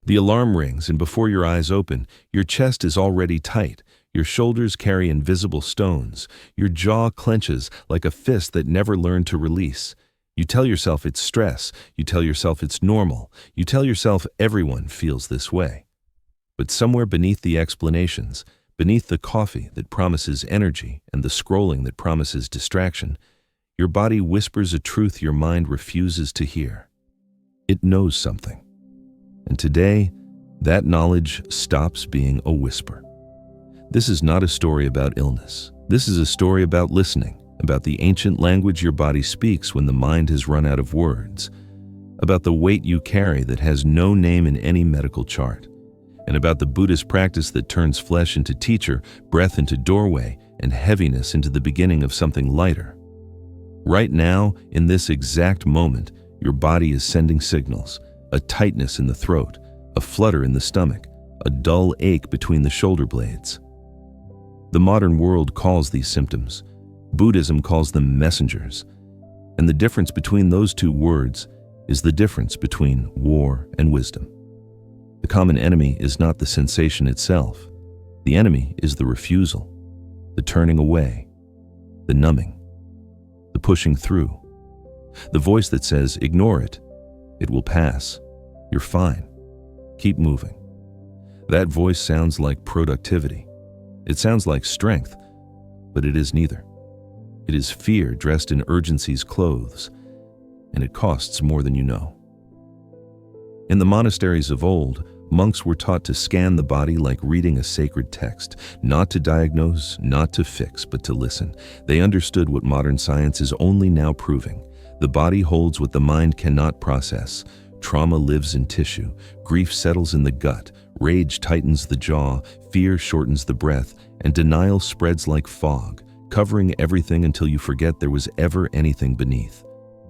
The alarm rings, and before your eyes open, your chest is already tight. Your shoulders carry invisible stones. Your jaw clenches like a fist that never learned to release. You tell yourself it's stress. You tell yourself it's normal. You tell yourself everyone feels this way. But somewhere beneath the explanations, beneath the coffee that promises energy and the scrolling that promises distraction, your body whispers a truth your mind refuses to hear. It knows something. And today, that knowledge stops being a whisper. This is not a story about illness. This is a story about listening, about the ancient language your body speaks when the mind has run out of words, about the weight you carry that has no name in any medical chart, and about the Buddhist practice that turns flesh into teacher, breath into doorway, and heaviness into the beginning of something lighter. Right now, in this exact moment, your body is sending signals. A tightness in the throat, a flutter in the stomach, a dull ache between the shoulder blades. The modern world calls these symptoms. Buddhism calls them messengers. And the difference between those two words is the difference between war and wisdom. The common enemy is not the sensation itself. The enemy is the refusal, the turning away, the numbing, the pushing through. The voice that says, ignore it. It will pass. You're fine. Keep moving. That voice sounds like productivity. It sounds like strength, but it is neither. It is fear dressed in urgency's clothes, and it costs more than you know. In the monasteries of old, monks were taught to scan the body like reading a sacred text, not to diagnose, not to fix, but to listen. They understood what modern science is only now proving. The body holds what the mind cannot process. Trauma lives in tissue, grief settles in the gut, rage tightens the jaw, fear shortens the breath, and denial spreads like fog, covering everything until you forget there was ever anything beneath.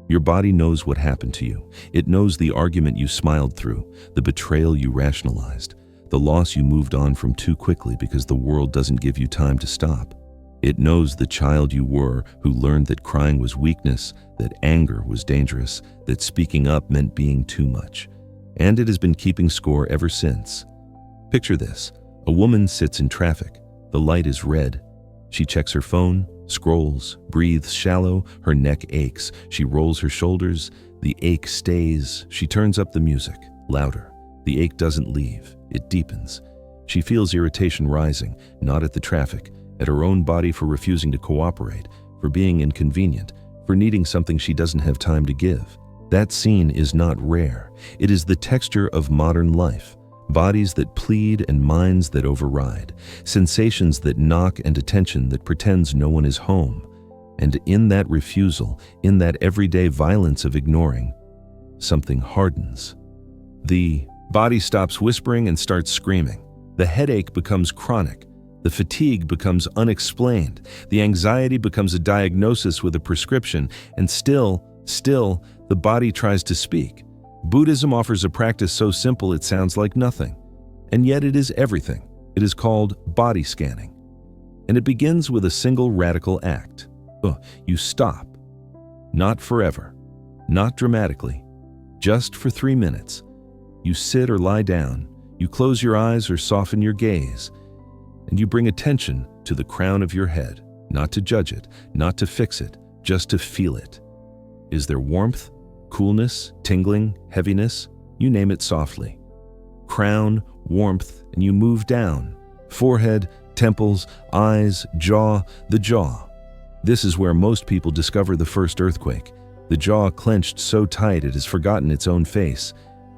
Your body knows what happened to you. It knows the argument you smiled through, the betrayal you rationalized, the loss you moved on from too quickly because the world doesn't give you time to stop. It knows the child you were who learned that crying was weakness, that anger was dangerous, that speaking up meant being too much. And it has been keeping score ever since. Picture this. A woman sits in traffic. The light is red. She checks her phone, scrolls, breathes shallow, her neck aches. She rolls her shoulders. The ache stays. She turns up the music, louder. The ache doesn't leave. It deepens. She feels irritation rising, not at the traffic, at her own body for refusing to cooperate, for being inconvenient, for needing something she doesn't have time to give. That scene is not rare. It is the texture of modern life. Bodies that plead and minds that override. Sensations that knock and attention that pretends no one is home. And in that refusal, in that everyday violence of ignoring, something hardens. The body stops whispering and starts screaming. The headache becomes chronic. The fatigue becomes unexplained. The anxiety becomes a diagnosis with a prescription, and still, the body tries to speak. Buddhism offers a practice so simple it sounds like nothing, and yet it is everything. It is called body scanning, and it begins with a single radical act. You stop. Not forever, not dramatically, just for 3 minutes. You sit or lie down, you close your eyes or soften your gaze, and you bring attention to the crown of your head, not to judge it, not to fix it, just to feel it. Is there warmth, coolness, tingling, heaviness? You name it softly. Crown, warmth, and you move down. Forehead, temples, eyes, jaw, the jaw. This is where most people discover the first earthquake. The jaw clenched so tight it has forgotten its own face.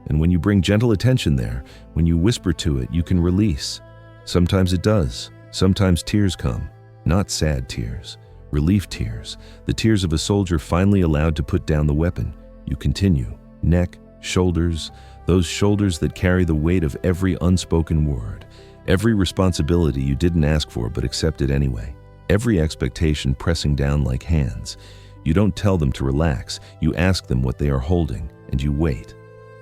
And when you bring gentle attention there, when you whisper to it, you can release. Sometimes it does. Sometimes tears come. Not sad tears. Relief tears. The tears of a soldier finally allowed to put down the weapon. You continue. Neck, shoulders, those shoulders that carry the weight of every unspoken word. Every responsibility you didn't ask for but accepted anyway. Every expectation pressing down like hands. You don't tell them to relax. You ask them what they are holding, and you wait.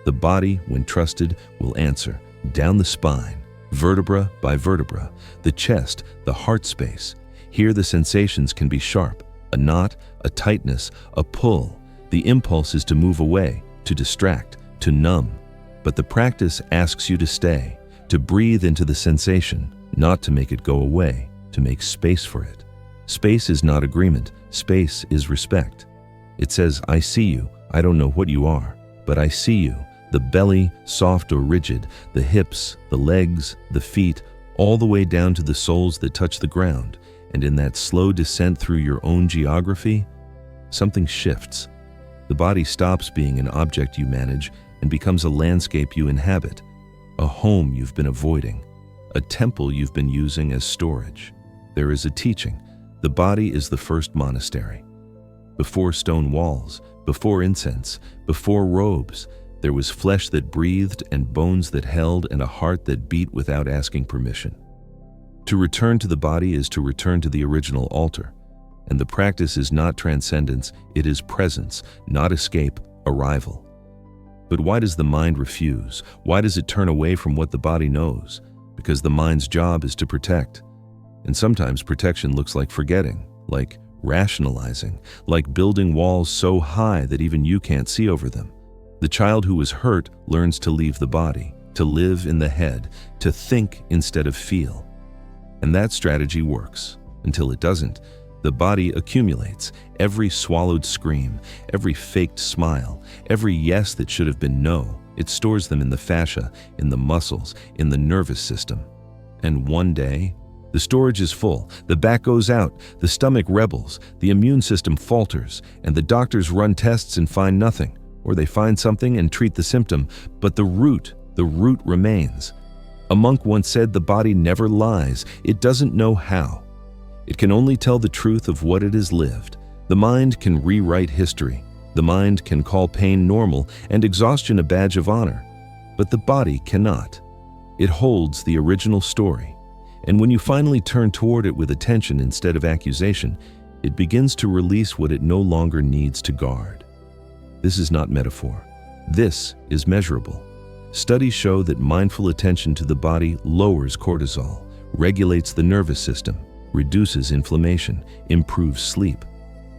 The body, when trusted, will answer. Down the spine. Vertebra by vertebra, the chest, the heart space. Here the sensations can be sharp, a knot, a tightness, a pull. The impulse is to move away, to distract, to numb. But the practice asks you to stay, to breathe into the sensation, not to make it go away, to make space for it. Space is not agreement. Space is respect. It says, I see you. I don't know what you are, but I see you. The belly, soft or rigid, the hips, the legs, the feet, all the way down to the soles that touch the ground. And in that slow descent through your own geography, something shifts. The body stops being an object you manage and becomes a landscape you inhabit, a home you've been avoiding, a temple you've been using as storage. There is a teaching. The body is the first monastery. Before stone walls, before incense, before robes, there was flesh that breathed and bones that held and a heart that beat without asking permission. To return to the body is to return to the original altar. And the practice is not transcendence, it is presence, not escape, arrival. But why does the mind refuse? Why does it turn away from what the body knows? Because the mind's job is to protect. And sometimes protection looks like forgetting, like rationalizing, like building walls so high that even you can't see over them. The child who is hurt learns to leave the body, to live in the head, to think instead of feel. And that strategy works. Until it doesn't, the body accumulates. Every swallowed scream, every faked smile, every yes that should have been no, it stores them in the fascia, in the muscles, in the nervous system. And one day, the storage is full, the back goes out, the stomach rebels, the immune system falters, and the doctors run tests and find nothing, or they find something and treat the symptom, but the root remains. A monk once said the body never lies, it doesn't know how. It can only tell the truth of what it has lived. The mind can rewrite history. The mind can call pain normal and exhaustion a badge of honor, but the body cannot. It holds the original story. And when you finally turn toward it with attention instead of accusation, it begins to release what it no longer needs to guard. This is not metaphor. This is measurable. Studies show that mindful attention to the body lowers cortisol, regulates the nervous system, reduces inflammation, improves sleep.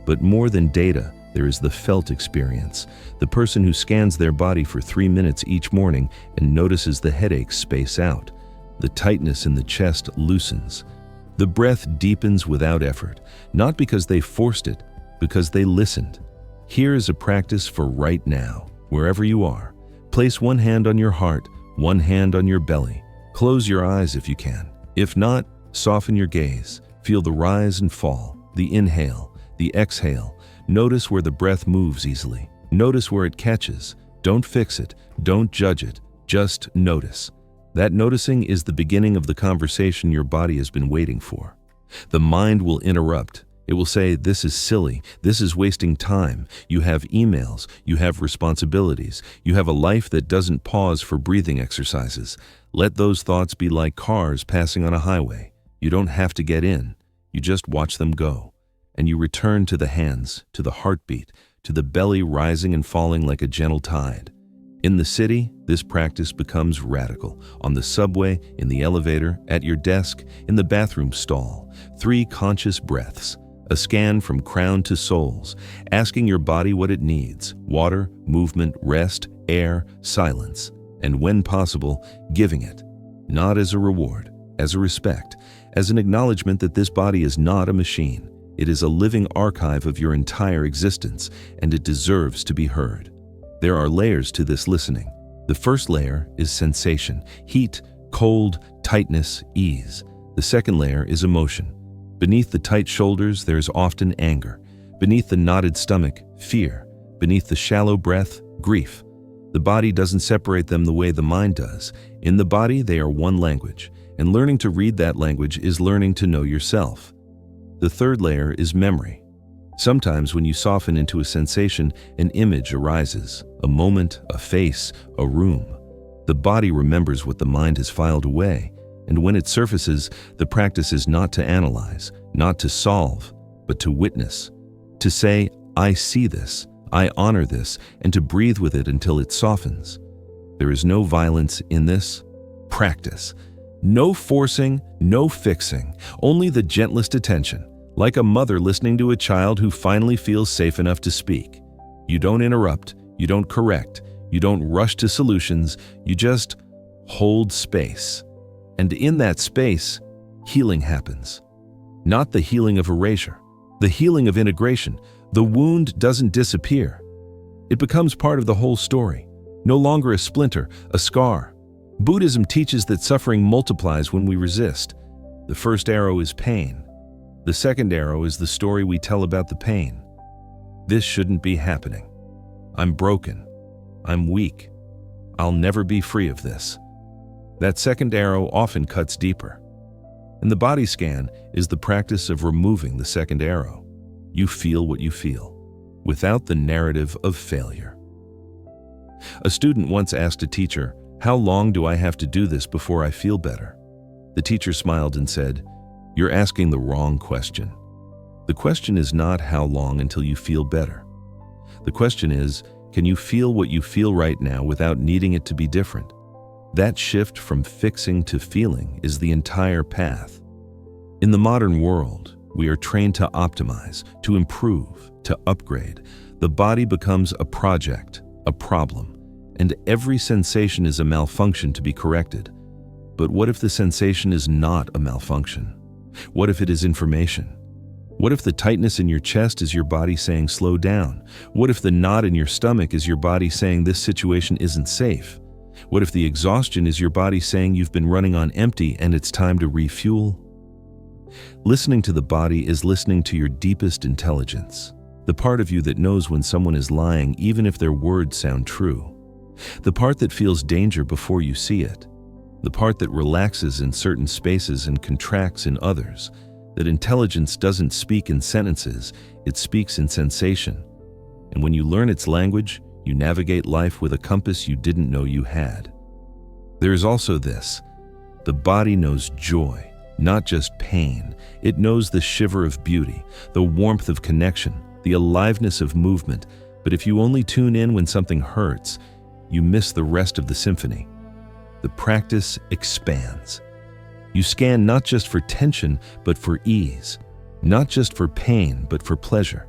But more than data, there is the felt experience. The person who scans their body for 3 minutes each morning and notices the headaches space out. The tightness in the chest loosens. The breath deepens without effort, not because they forced it, because they listened. Here is a practice for right now, wherever you are. Place one hand on your heart, one hand on your belly. Close your eyes if you can. If not, soften your gaze. Feel the rise and fall, the inhale, the exhale. Notice where the breath moves easily. Notice where it catches. Don't fix it. Don't judge it. Just notice. That noticing is the beginning of the conversation your body has been waiting for. The mind will interrupt. It will say, this is silly, this is wasting time, you have emails, you have responsibilities, you have a life that doesn't pause for breathing exercises. Let those thoughts be like cars passing on a highway. You don't have to get in, you just watch them go. And you return to the hands, to the heartbeat, to the belly rising and falling like a gentle tide. In the city, this practice becomes radical. On the subway, in the elevator, at your desk, in the bathroom stall. 3 conscious breaths. A scan from crown to soles, asking your body what it needs: water, movement, rest, air, silence. And when possible, giving it. Not as a reward, as a respect, as an acknowledgement that this body is not a machine. It is a living archive of your entire existence, and it deserves to be heard. There are layers to this listening. The first layer is sensation: heat, cold, tightness, ease. The second layer is emotion. Beneath the tight shoulders, there is often anger. Beneath the knotted stomach, fear. Beneath the shallow breath, grief. The body doesn't separate them the way the mind does. In the body, they are one language, and learning to read that language is learning to know yourself. The third layer is memory. Sometimes when you soften into a sensation, an image arises, a moment, a face, a room. The body remembers what the mind has filed away. And when it surfaces, the practice is not to analyze, not to solve, but to witness. To say, I see this, I honor this, and to breathe with it until it softens. There is no violence in this practice. No forcing, no fixing, only the gentlest attention, like a mother listening to a child who finally feels safe enough to speak. You don't interrupt, you don't correct, You don't rush to solutions, you just hold space. And in that space, healing happens. Not the healing of erasure, the healing of integration. The wound doesn't disappear. It becomes part of the whole story, no longer a splinter, a scar. Buddhism teaches that suffering multiplies when we resist. The first arrow is pain. The second arrow is the story we tell about the pain. This shouldn't be happening. I'm broken. I'm weak. I'll never be free of this. That second arrow often cuts deeper. And the body scan is the practice of removing the second arrow. You feel what you feel, without the narrative of failure. A student once asked a teacher, "How long do I have to do this before I feel better?" The teacher smiled and said, "You're asking the wrong question. The question is not how long until you feel better. The question is, can you feel what you feel right now without needing it to be different?" That shift from fixing to feeling is the entire path. In the modern world, we are trained to optimize, to improve, to upgrade. The body becomes a project, a problem, and every sensation is a malfunction to be corrected. But what if the sensation is not a malfunction? What if it is information? What if the tightness in your chest is your body saying slow down? What if the knot in your stomach is your body saying this situation isn't safe? What if the exhaustion is your body saying you've been running on empty and it's time to refuel? Listening to the body is listening to your deepest intelligence, the part of you that knows when someone is lying even if their words sound true, the part that feels danger before you see it, the part that relaxes in certain spaces and contracts in others. That intelligence doesn't speak in sentences, it speaks in sensation. And when you learn its language, you navigate life with a compass you didn't know you had. There is also this: the body knows joy, not just pain. It knows the shiver of beauty, the warmth of connection, the aliveness of movement. But if you only tune in when something hurts, you miss the rest of the symphony. The practice expands. You scan not just for tension, but for ease, not just for pain, but for pleasure.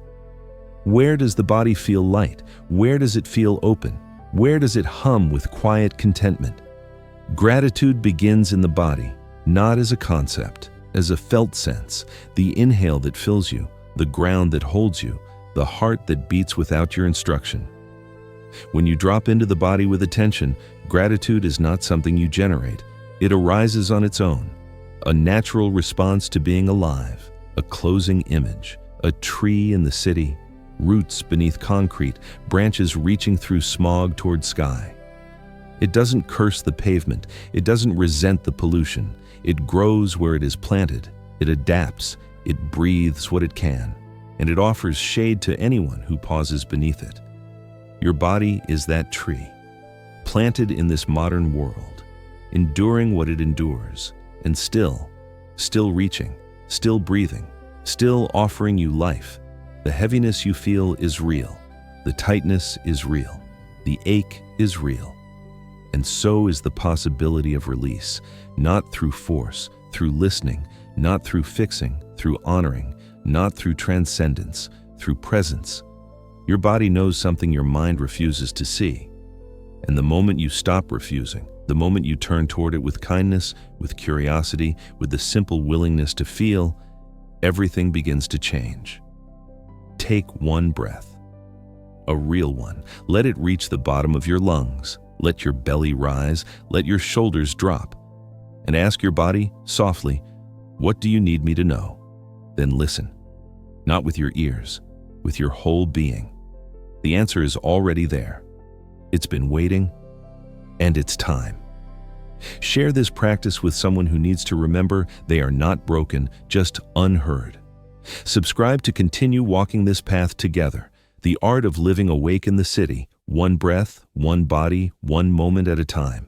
Where does the body feel light? Where does it feel open? Where does it hum with quiet contentment? Gratitude begins in the body, not as a concept, as a felt sense, the inhale that fills you, the ground that holds you, the heart that beats without your instruction. When you drop into the body with attention, gratitude is not something you generate. It arises on its own, a natural response to being alive, a closing image, a tree in the city, roots beneath concrete, branches reaching through smog toward sky. It doesn't curse the pavement, it doesn't resent the pollution. It grows where it is planted, it adapts, it breathes what it can, and it offers shade to anyone who pauses beneath it. Your body is that tree, planted in this modern world, enduring what it endures, and still reaching, still breathing, still offering you life. The heaviness you feel is real. The tightness is real. The ache is real. And so is the possibility of release, not through force, through listening, not through fixing, through honoring, not through transcendence, through presence. Your body knows something your mind refuses to see. And the moment you stop refusing, the moment you turn toward it with kindness, with curiosity, with the simple willingness to feel, everything begins to change. Take one breath, a real one. Let it reach the bottom of your lungs. Let your belly rise. Let your shoulders drop. And ask your body, softly, "What do you need me to know?" Then listen, not with your ears, with your whole being. The answer is already there. It's been waiting, and it's time. Share this practice with someone who needs to remember they are not broken, just unheard. Subscribe to continue walking this path together, the art of living awake in the city, one breath, one body, one moment at a time.